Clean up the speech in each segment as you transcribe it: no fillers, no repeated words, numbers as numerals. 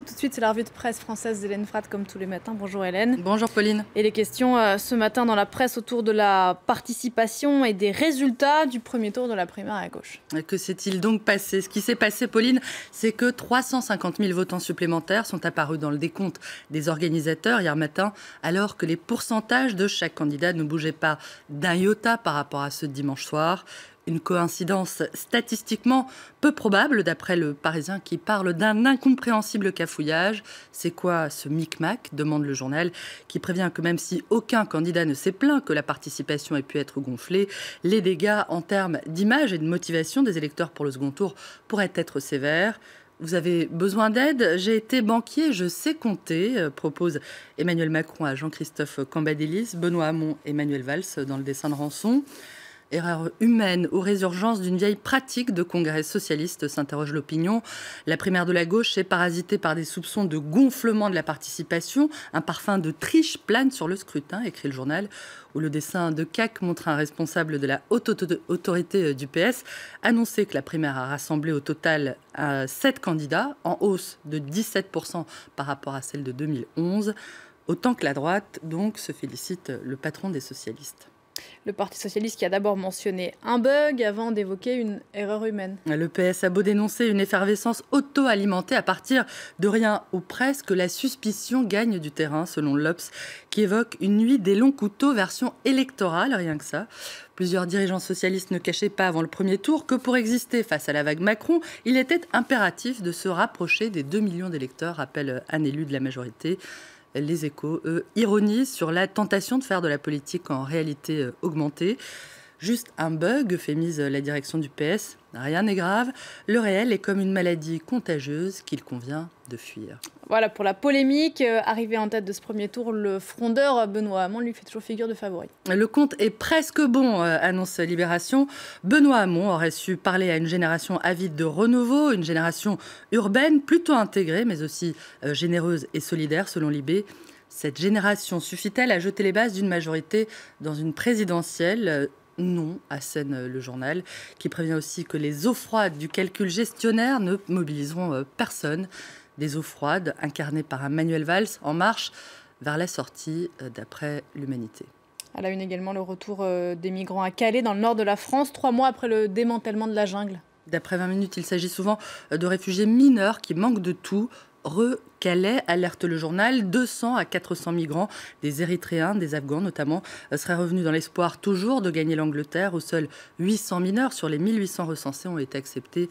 Tout de suite, c'est la revue de presse française d'Hélène Fratt, comme tous les matins. Bonjour Hélène. Bonjour Pauline. Et les questions ce matin dans la presse autour de la participation et des résultats du premier tour de la primaire à gauche. Que s'est-il donc passé? Ce qui s'est passé, Pauline, c'est que 350 000 votants supplémentaires sont apparus dans le décompte des organisateurs hier matin, alors que les pourcentages de chaque candidat ne bougeaient pas d'un iota par rapport à ceux de dimanche soir. Une coïncidence statistiquement peu probable, d'après le Parisien qui parle d'un incompréhensible cafouillage. C'est quoi ce micmac, demande le journal, qui prévient que même si aucun candidat ne s'est plaint que la participation ait pu être gonflée, les dégâts en termes d'image et de motivation des électeurs pour le second tour pourraient être sévères. Vous avez besoin d'aide? J'ai été banquier, je sais compter, propose Emmanuel Macron à Jean-Christophe Cambadélis, Benoît Hamon et Manuel Valls dans le dessin de rançon. Erreur humaine ou résurgence d'une vieille pratique de congrès socialiste, s'interroge l'opinion. La primaire de la gauche est parasitée par des soupçons de gonflement de la participation. Un parfum de triche plane sur le scrutin, écrit le journal, où le dessin de CAC montre un responsable de la haute autorité du PS annoncer que la primaire a rassemblé au total 7 candidats, en hausse de 17% par rapport à celle de 2011. Autant que la droite, donc, se félicite le patron des socialistes. Le Parti socialiste qui a d'abord mentionné un bug avant d'évoquer une erreur humaine. Le PS a beau dénoncer une effervescence auto-alimentée à partir de rien ou presque, la suspicion gagne du terrain, selon l'Obs, qui évoque une nuit des longs couteaux version électorale, rien que ça. Plusieurs dirigeants socialistes ne cachaient pas avant le premier tour que pour exister face à la vague Macron, il était impératif de se rapprocher des 2 millions d'électeurs, rappelle un élu de la majorité. Les Échos, eux, ironisent sur la tentation de faire de la politique en réalité augmentée. Juste un bug, euphémise la direction du PS. Rien n'est grave. Le réel est comme une maladie contagieuse qu'il convient de fuir. Voilà pour la polémique. Arrivé en tête de ce premier tour, le frondeur Benoît Hamon lui fait toujours figure de favori. Le compte est presque bon, annonce Libération. Benoît Hamon aurait su parler à une génération avide de renouveau, une génération urbaine, plutôt intégrée, mais aussi généreuse et solidaire, selon Libé. Cette génération suffit-elle à jeter les bases d'une majorité dans une présidentielle ? Non, assène le journal, qui prévient aussi que les eaux froides du calcul gestionnaire ne mobiliseront personne. Des eaux froides incarnées par un Manuel Valls en marche vers la sortie d'après l'Humanité. À la une également, le retour des migrants à Calais, dans le nord de la France, 3 mois après le démantèlement de la jungle. D'après 20 minutes, il s'agit souvent de réfugiés mineurs qui manquent de tout. Calais, alerte le journal, 200 à 400 migrants, des Érythréens, des Afghans notamment, seraient revenus dans l'espoir toujours de gagner l'Angleterre, où seuls 800 mineurs sur les 1800 recensés ont été acceptés.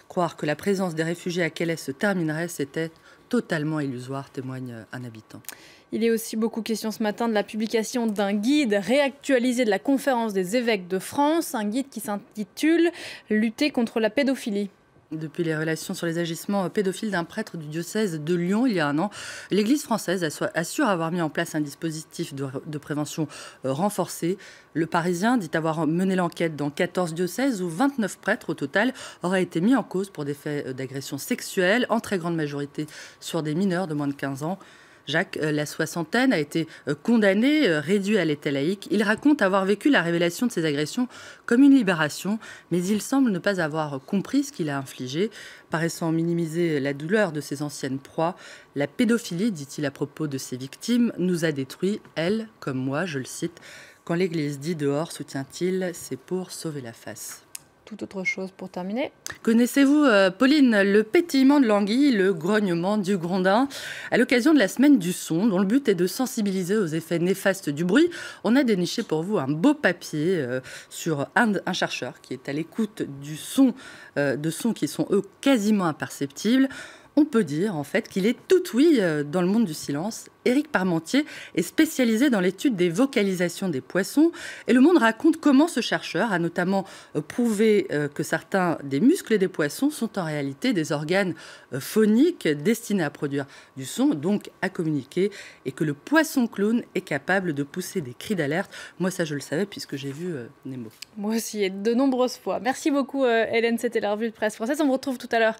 Croire que la présence des réfugiés à Calais se terminerait, c'était totalement illusoire, témoigne un habitant. Il est aussi beaucoup question ce matin de la publication d'un guide réactualisé de la conférence des évêques de France, un guide qui s'intitule « Lutter contre la pédophilie ». Depuis les relations sur les agissements pédophiles d'un prêtre du diocèse de Lyon il y a un an, l'Église française assure avoir mis en place un dispositif de prévention renforcé. Le Parisien dit avoir mené l'enquête dans 14 diocèses où 29 prêtres au total auraient été mis en cause pour des faits d'agression sexuelle, en très grande majorité sur des mineurs de moins de 15 ans. Jacques, la soixantaine, a été condamné, réduit à l'état laïque. Il raconte avoir vécu la révélation de ces agressions comme une libération, mais il semble ne pas avoir compris ce qu'il a infligé, paraissant minimiser la douleur de ses anciennes proies. La pédophilie, dit-il à propos de ses victimes, nous a détruits, elle, comme moi, je le cite. Quand l'Église dit dehors, soutient-il, c'est pour sauver la face. Toute autre chose pour terminer. Connaissez-vous, Pauline, le pétillement de l'anguille, le grognement du grondin? À l'occasion de la semaine du son, dont le but est de sensibiliser aux effets néfastes du bruit, on a déniché pour vous un beau papier sur un chercheur qui est à l'écoute du son, de sons qui sont, eux, quasiment imperceptibles. On peut dire, en fait, qu'il est tout oui dans le monde du silence. Éric Parmentier est spécialisé dans l'étude des vocalisations des poissons. Et Le Monde raconte comment ce chercheur a notamment prouvé que certains des muscles des poissons sont en réalité des organes phoniques destinés à produire du son, donc à communiquer, et que le poisson clown est capable de pousser des cris d'alerte. Moi, ça, je le savais puisque j'ai vu Nemo. Moi aussi, et de nombreuses fois. Merci beaucoup, Hélène. C'était la revue de presse française. On vous retrouve tout à l'heure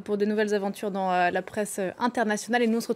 pour de nouvelles aventures dans la presse internationale. Et nous, on se retrouve